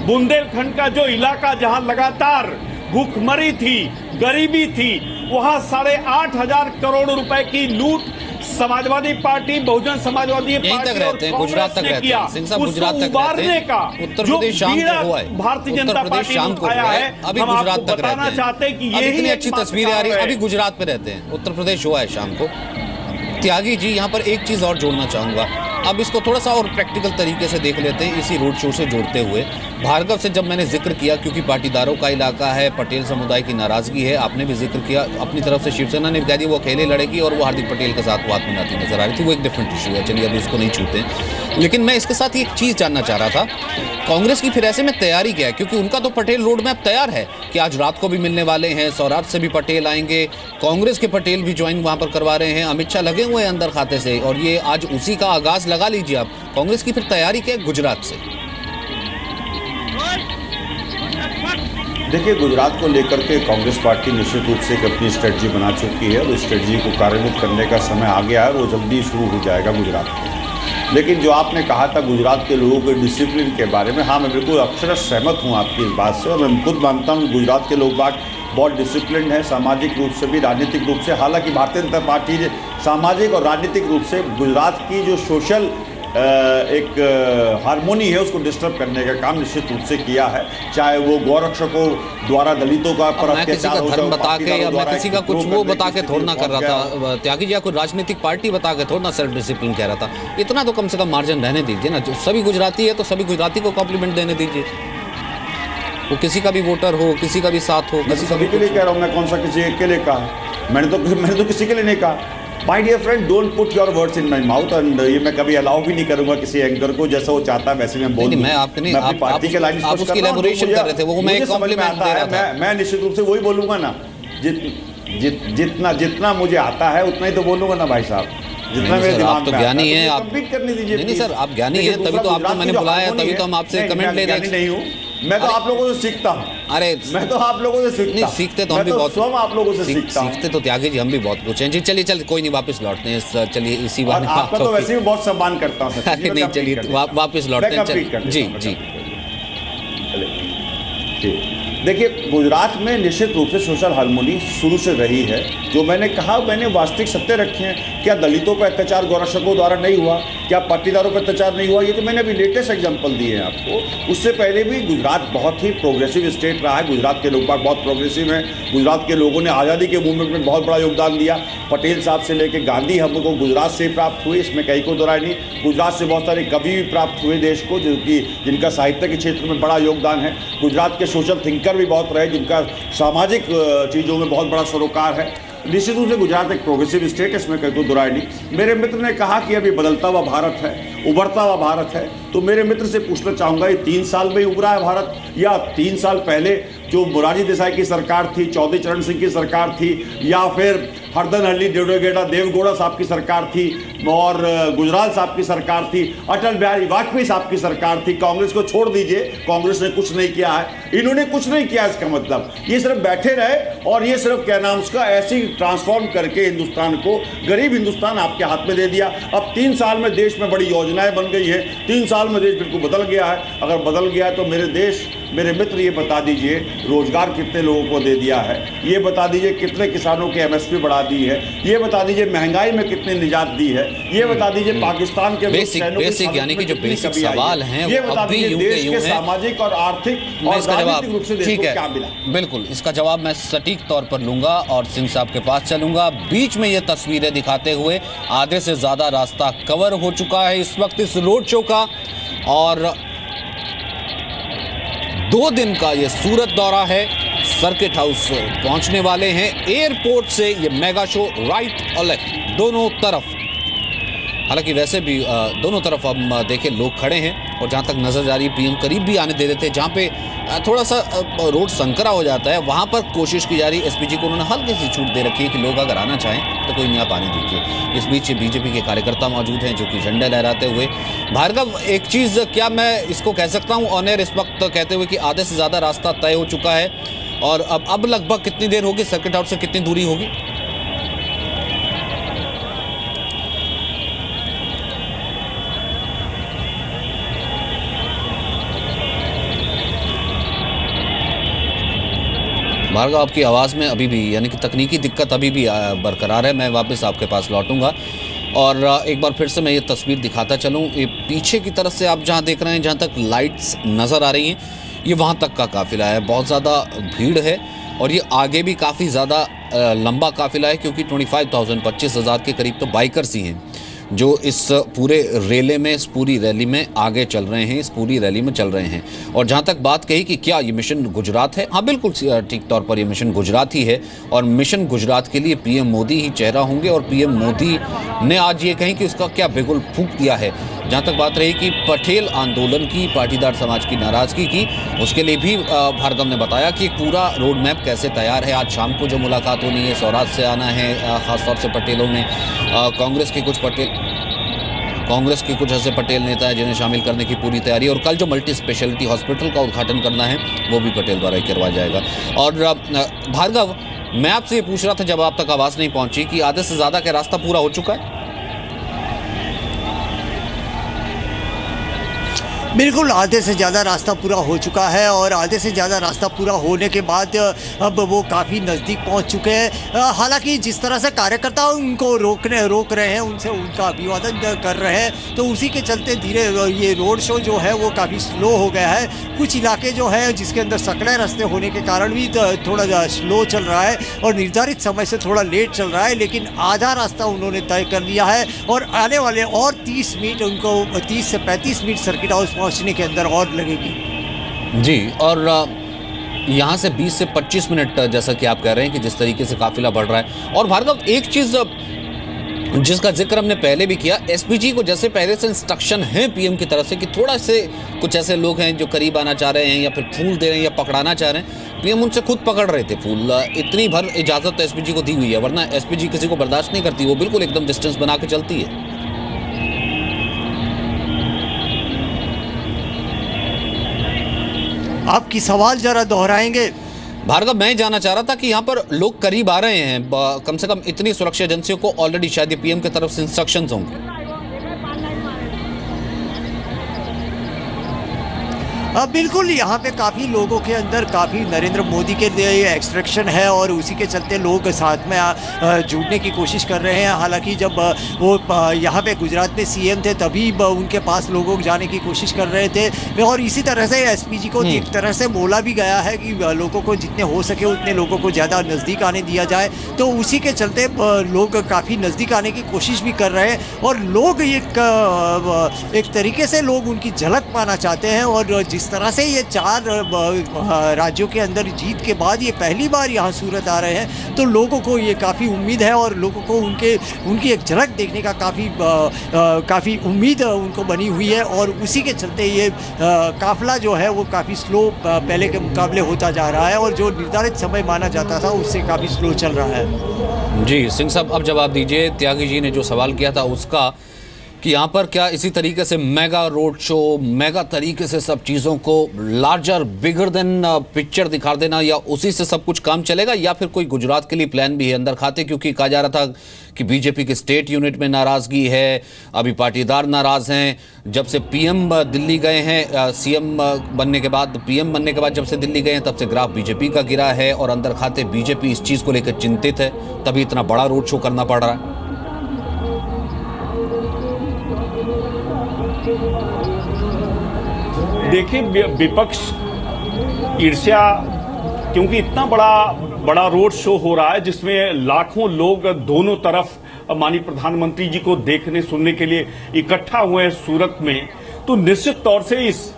S3: बुंदेलखंड का जो इलाका जहां लगातार भूखमरी थी, गरीबी थी, वहां 8,500 करोड़ रुपए की लूट समाजवादी पार्टी, बहुजन समाजवादी पार्टी
S1: रहते हैं, गुजरात तक रहते हैं। सिंह साहब गुजरात तक रहते हैं। उत्तर प्रदेश शाम को हुआ है,
S3: भारतीय जनता पार्टी शाम को आया है।
S1: अभी गुजरात तक रहते हैं कि ये इतनी अच्छी तस्वीरें आ रही है। अभी गुजरात पे रहते हैं, उत्तर प्रदेश हुआ है शाम को। त्यागी जी, यहाँ पर एक चीज और जोड़ना चाहूंगा। अब इसको थोड़ा सा और प्रैक्टिकल तरीके से देख लेते हैं, इसी रोड शो से जोड़ते हुए। भार्गव से जब मैंने जिक्र किया, क्योंकि पाटीदारों का इलाका है, पटेल समुदाय की नाराजगी है, आपने भी जिक्र किया अपनी तरफ से। शिवसेना ने कह दिया वो अकेले लड़ेगी और वो हार्दिक पटेल के साथ बात मिलाती नजर आ रही थी। वो एक डिफरेंट इशू है, चलिए अभी इसको नहीं छूते। लेकिन मैं इसके साथ एक चीज़ जानना चाह रहा था, कांग्रेस की फिर ऐसे में तैयारी क्या है? क्योंकि उनका तो पटेल रोड मैप तैयार है कि आज रात को भी मिलने वाले हैं, सौराष्ट्र से भी पटेल आएंगे, कांग्रेस के पटेल भी ज्वाइन वहाँ पर करवा रहे हैं, अमित शाह लगे हुए हैं अंदर खाते से, और ये आज उसी का आगाज लगा लीजिए आप। कांग्रेस की फिर तैयारी क्या है गुजरात से?
S2: देखिए, गुजरात को लेकर के कांग्रेस पार्टी निश्चित रूप से एक अपनी स्ट्रेटजी बना चुकी है और उस स्ट्रेटजी को कार्यान्वित करने का समय आ गया है। वो जल्दी शुरू हो जाएगा गुजरात में। लेकिन जो आपने कहा था गुजरात के लोगों के डिसिप्लिन के बारे में, हाँ, मैं बिल्कुल अक्षरशः सहमत हूँ आपकी इस बात से। और मैं खुद मानता हूँ गुजरात के लोग बाग बहुत डिसिप्लिन है, सामाजिक रूप से भी, राजनीतिक रूप से। हालांकि भारतीय जनता पार्टी ने सामाजिक और राजनीतिक रूप से गुजरात की जो सोशल एक हारमोनी है उसको डिस्टर्ब करने का काम निश्चित रूप से किया है। चाहे वो गौरक्षकों द्वारा दलितों का पर
S1: अत्याचार हो, धर्म बता के, या मैं किसी का कुछ वो बता के थोड़ा ना कर रहा था त्यागी जी, कोई राजनीतिक पार्टी बता के थोड़ा ना सेल्फ डिसिप्लिन कह रहा था। इतना तो कम से कम मार्जिन रहने दीजिए ना। जो सभी गुजराती है तो सभी गुजराती को कॉम्प्लीमेंट देने दीजिए। वो किसी का भी वोटर हो, किसी का भी साथ हो,
S2: किसी सभी के लिए कह रहा हूँ मैं। कौन सा किसी एक के लिए कहा? मैंने तो किसी के लिए नहीं कहा। My dear friend, don't put your words in my mouth. And ये मैं कभी अलाउ भी नहीं करूंगा किसी एंकर को, जैसा वो चाहता है वैसे मैं बोलूं।
S1: मैं आपके नहीं,
S2: आप पार्टी के लाइन
S1: आप उसकी एलैबोरेशन कर रहे थे, वो मैं एक कॉम्प्लीमेंट दे रहा था।
S2: मैं निश्चित रूप से वही बोलूंगा ना, जितना मुझे आता है उतना ही तो बोलूंगा ना भाई साहब। जितना मेरे दिमाग में,
S1: तो ज्ञानी है आप,
S2: कंप्लीट करने दीजिए।
S1: नहीं सर, आप ज्ञानी हैं, तभी तो आपको मैंने बुलाया, तभी तो हम आपसे कमेंट ले रहे हैं।
S2: नहीं हूँ मैं, तो आप लोगों से सीखता हूँ।
S1: अरे
S2: मैं तो आप लोगों से सीखता।
S1: नहीं, सीखते तो हम भी बहुत,
S2: स्वयं आप लोगों से सीखता हूं।
S1: सीखते तो त्यागी जी हम भी बहुत कुछ हैं जी। चलिए कोई नहीं, वापस लौटते हैं। चलिए इसी बात में
S2: आपका तो वैसे भी बहुत सम्मान करता हूँ।
S1: नहीं, चलिए वापस लौटते हैं। जी जी,
S2: देखिए, गुजरात में निश्चित रूप से सोशल हार्मोनी शुरू से रही है। जो मैंने कहा, मैंने वास्तविक सत्य रखे हैं। क्या दलितों पर अत्याचार गौरक्षकों द्वारा नहीं हुआ? क्या पाटीदारों पर अत्याचार नहीं हुआ? ये तो मैंने अभी लेटेस्ट एग्जांपल दिए हैं आपको। उससे पहले भी गुजरात बहुत ही प्रोग्रेसिव स्टेट रहा है। गुजरात के लोग बहुत प्रोग्रेसिव हैं। गुजरात के लोगों ने आज़ादी के मूवमेंट में बहुत बड़ा योगदान दिया। पटेल साहब से लेकर गांधी हमको गुजरात से प्राप्त हुए, इसमें कहीं को दोहराई नहीं। गुजरात से बहुत सारे कवि भी प्राप्त हुए देश को, जिनका साहित्य के क्षेत्र में बड़ा योगदान है। गुजरात के सोशल थिंकर भी बहुत रहे, जिनका सामाजिक चीज़ों में बहुत बड़ा सरोकार है। निश्चित रूप से गुजरात एक प्रोग्रेसिव स्टेट है, इसमें कोई दुराई नहीं। मेरे मित्र ने कहा कि अभी बदलता हुआ भारत है, उभरता हुआ भारत है, तो मेरे मित्र से पूछना चाहूँगा, ये 3 साल में उभरा है भारत, या 3 साल पहले जो मोरारजी देसाई की सरकार थी, चौधरी चरण सिंह की सरकार थी, या फिर हरदनहल्ली देवगौड़ा साहब की सरकार थी, और गुजराल साहब की सरकार थी, अटल बिहारी वाजपेयी साहब की सरकार थी। कांग्रेस को छोड़ दीजिए, कांग्रेस ने कुछ नहीं किया है। इन्होंने कुछ नहीं किया, इसका मतलब ये सिर्फ बैठे रहे और ये सिर्फ क्या नाम उसका ऐसी ट्रांसफॉर्म करके हिंदुस्तान को, गरीब हिंदुस्तान आपके हाथ में दे दिया। अब 3 साल में देश में बड़ी योजनाएं बन गई है। 3 साल में देश बिल्कुल बदल गया है। अगर बदल गया है तो मेरे मित्र ये बता दीजिए रोजगार कितने लोगों को दे दिया है, ये बता दीजिए कितने किसानों की MSP बढ़ा दी है, ये बता दीजिए महंगाई में कितनी निजात दी है, ये बता दीजिए पाकिस्तान के
S1: बेसिक यानी कि जो बेसिक सवाल हैं,
S2: ये बता दीजिए देश के सामाजिक और आर्थिक और राजनीतिक रूप से देश को क्या मिला।
S1: बिल्कुल, इसका जवाब मैं सटीक तौर पर लूंगा और सिंह साहब के पास चलूंगा। बीच में ये तस्वीरें दिखाते हुए आधे से ज्यादा रास्ता कवर हो चुका है इस वक्त इस रोड शो का, और 2 दिन का ये सूरत दौरा है। सर्किट हाउस पहुंचने वाले हैं। एयरपोर्ट से ये मेगा शो राइट और लेफ्ट दोनों तरफ, हालांकि वैसे भी दोनों तरफ हम देखें लोग खड़े हैं, और जहां तक नजर जा रही है PM करीब भी आने दे रहे थे। जहां पे थोड़ा सा रोड संकरा हो जाता है, वहां पर कोशिश की जा रही है। SPG को उन्होंने हल्की सी छूट दे रखी है कि लोग अगर आना चाहें तो कोई नहीं, आप आने दीजिए। इस बीच BJP के कार्यकर्ता मौजूद हैं जो कि झंडे लहराते हुए। भार्गव, एक चीज़ क्या मैं इसको कह सकता हूँ ऑन एयर इस वक्त कहते हुए कि आधे से ज़्यादा रास्ता तय हो चुका है, और अब लगभग कितनी देर होगी? सर्किट हाउस से कितनी दूरी होगी? भार्गव, आपकी आवाज़ में अभी भी यानी कि तकनीकी दिक्कत अभी भी बरकरार है। मैं वापस आपके पास लौटूंगा और एक बार फिर से मैं ये तस्वीर दिखाता चलूँ। ये पीछे की तरफ से आप जहाँ देख रहे हैं, जहाँ तक लाइट्स नज़र आ रही हैं, ये वहाँ तक का काफ़िला है। बहुत ज़्यादा भीड़ है और ये आगे भी काफ़ी ज़्यादा लंबा काफ़िला है, क्योंकि 25,000 के करीब तो बाइकर्स ही हैं जो इस पूरे रेले में, इस पूरी रैली में आगे चल रहे हैं, इस पूरी रैली में चल रहे हैं। और जहां तक बात कही कि क्या ये मिशन गुजरात है, हाँ बिल्कुल ठीक तौर पर ये मिशन गुजरात ही है और मिशन गुजरात के लिए पीएम मोदी ही चेहरा होंगे। और पीएम मोदी ने आज ये कहीं कि उसका क्या बिगुल फूंक दिया है। जहां तक बात रही कि पटेल आंदोलन की, पाटीदार समाज की नाराज़गी की, उसके लिए भी भार्गव ने बताया कि एक पूरा रोड मैप कैसे तैयार है। आज शाम को जो मुलाकात होनी है, सौराष्ट्र से आना है, ख़ासतौर से पटेलों में कांग्रेस के कुछ ऐसे पटेल नेता हैं जिन्हें शामिल करने की पूरी तैयारी। और कल जो मल्टी स्पेशलिटी हॉस्पिटल का उद्घाटन करना है वो भी पटेल द्वारा ही करवाया जाएगा। और भार्गव, मैं आपसे ये पूछ रहा था जब आप तक आवाज़ नहीं पहुंची कि आधे से ज़्यादा का रास्ता पूरा हो चुका है?
S4: बिल्कुल, आधे से ज़्यादा रास्ता पूरा हो चुका है और आधे से ज़्यादा रास्ता पूरा होने के बाद अब वो काफ़ी नज़दीक पहुंच चुके हैं। हालांकि जिस तरह से कार्यकर्ता उनको रोक रहे हैं, उनसे उनका अभिवादन कर रहे हैं, तो उसी के चलते धीरे ये रोड शो जो है वो काफ़ी स्लो हो गया है। कुछ इलाके जो है जिसके अंदर सकड़े रास्ते होने के कारण भी थोड़ा स्लो चल रहा है और निर्धारित समय से थोड़ा लेट चल रहा है, लेकिन आधा रास्ता उन्होंने तय कर लिया है और आने वाले और 30 मिनट उनको 30 से 35 मिनट सर्किट हाउस पहुंचने के अंदर और लगेगी।
S1: जी, और यहाँ से 20 से 25 मिनट, जैसा कि आप कह रहे हैं कि जिस तरीके से काफिला बढ़ रहा है। और भार्गव, एक चीज़ जिसका जिक्र हमने पहले भी किया, एसपीजी को जैसे पहले से इंस्ट्रक्शन है पीएम की तरफ से कि थोड़ा से कुछ ऐसे लोग हैं जो करीब आना चाह रहे हैं या फिर फूल दे रहे हैं या पकड़ाना चाह रहे हैं, पीएम उनसे खुद पकड़ रहे थे फूल। इतनी भर इजाज़त तो एसपीजी को दी हुई है, वरना एसपीजी किसी को बर्दाश्त नहीं करती, वो बिल्कुल एकदम डिस्टेंस बना के चलती है।
S4: आपकी सवाल जरा दोहराएंगे?
S1: भार्गव, मैं जानना चाह रहा था कि यहाँ पर लोग करीब आ रहे हैं, कम से कम इतनी सुरक्षा एजेंसियों को ऑलरेडी शायद ये पीएम की तरफ से इंस्ट्रक्शंस होंगे।
S4: बिल्कुल, यहाँ पे काफ़ी लोगों के अंदर काफ़ी नरेंद्र मोदी के लिए एक्सट्रैक्शन है और उसी के चलते लोग साथ में जुड़ने की कोशिश कर रहे हैं। हालांकि जब वो यहाँ पे गुजरात में सीएम थे तभी उनके पास लोगों जाने की कोशिश कर रहे थे और इसी तरह से एसपीजी को एक तरह से बोला भी गया है कि लोगों को जितने हो सके उतने लोगों को ज़्यादा नज़दीक आने दिया जाए, तो उसी के चलते लोग काफ़ी नज़दीक आने की कोशिश भी कर रहे हैं और लोग एक तरीके से लोग उनकी झलक पाना चाहते हैं। और जिस तरह से ये 4 राज्यों के अंदर जीत के बाद ये पहली बार यहाँ सूरत आ रहे हैं, तो लोगों को ये काफ़ी उम्मीद है और लोगों को उनकी एक झलक देखने का काफ़ी उम्मीद उनको बनी हुई है। और उसी के चलते ये काफिला जो है वो काफ़ी स्लो पहले के मुकाबले होता जा रहा है और जो निर्धारित समय माना जाता था उससे काफ़ी स्लो चल रहा है।
S1: जी सिंह साहब, अब जवाब दीजिए त्यागी जी ने जो सवाल किया था उसका, कि यहाँ पर क्या इसी तरीके से मेगा रोड शो, मेगा तरीके से सब चीज़ों को लार्जर बिगर देन पिक्चर दिखा देना, या उसी से सब कुछ काम चलेगा, या फिर कोई गुजरात के लिए प्लान भी है अंदर खाते? क्योंकि कहा जा रहा था कि बीजेपी के स्टेट यूनिट में नाराज़गी है, अभी पाटीदार नाराज़ हैं। जब से पीएम दिल्ली गए हैं, सीएम बनने के बाद, पीएम बनने के बाद जब से दिल्ली गए हैं, तब से ग्राफ बीजेपी का गिरा है और अंदर खाते बीजेपी इस चीज़ को लेकर चिंतित है, तभी इतना बड़ा रोड शो करना पड़ रहा है।
S3: देखिए, विपक्ष ईर्ष्या, क्योंकि इतना बड़ा रोड शो हो रहा है जिसमें लाखों लोग दोनों तरफ माननीय प्रधानमंत्री जी को देखने सुनने के लिए इकट्ठा हुए हैं सूरत में, तो निश्चित तौर से इस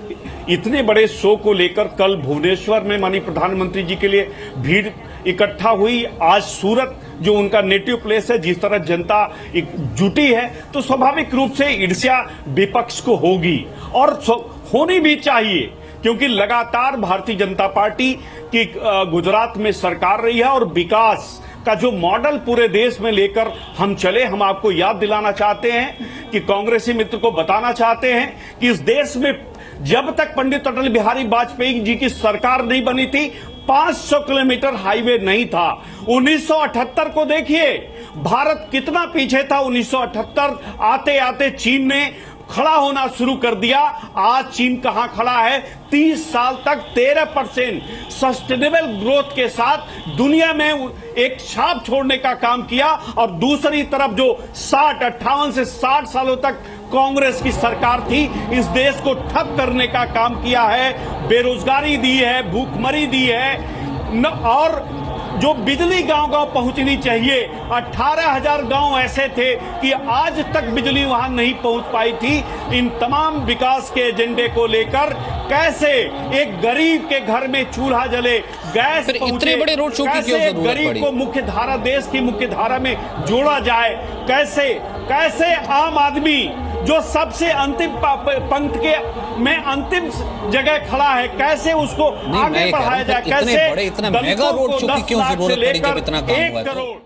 S3: इतने बड़े शो को लेकर कल भुवनेश्वर में माननीय प्रधानमंत्री जी के लिए भीड़ इकट्ठा हुई। आज सूरत जो उनका नेटिव प्लेस है, जिस तरह जनता जुटी है, तो स्वाभाविक रूप से ईर्ष्या विपक्ष को होगी और होनी भी चाहिए, क्योंकि लगातार भारतीय जनता पार्टी की गुजरात में सरकार रही है और विकास का जो मॉडल पूरे देश में लेकर हम चले। हम आपको याद दिलाना चाहते हैं कि कांग्रेसी मित्र को बताना चाहते हैं कि इस देश में जब तक पंडित अटल बिहारी वाजपेयी जी की सरकार नहीं बनी थी, 500 किलोमीटर हाईवे नहीं था। 1978 को देखिए, भारत कितना पीछे था। 1978 आते आते चीन ने खड़ा होना शुरू कर दिया। आज चीन कहां खड़ा है? 30 साल तक 13% सस्टेनेबल ग्रोथ के साथ दुनिया में एक छाप छोड़ने का काम किया, और दूसरी तरफ जो 58 से 60 सालों तक कांग्रेस की सरकार थी, इस देश को ठप करने का काम किया है, बेरोजगारी दी है, भूखमरी दी है, और जो बिजली गांव-गांव पहुंचनी चाहिए, 18,000 गांव ऐसे थे कि आज तक बिजली वहां नहीं पहुंच पाई थी। इन तमाम विकास के एजेंडे को लेकर कैसे एक गरीब के घर में चूल्हा जले, गैस पहुंचे,
S1: इतने बड़े रोड शो की क्यों जरूरत पड़ी?
S3: गरीब को मुख्य धारा, देश की मुख्य धारा में जोड़ा जाए, कैसे आम आदमी जो सबसे अंतिम पंक्ति के में अंतिम जगह खड़ा है, कैसे उसको आगे बढ़ाया जाए, कैसे
S1: इतना मेगा रोड शो की क्यों जरूरत पड़ी जब इतना काम हुआ?
S3: 1 करोड़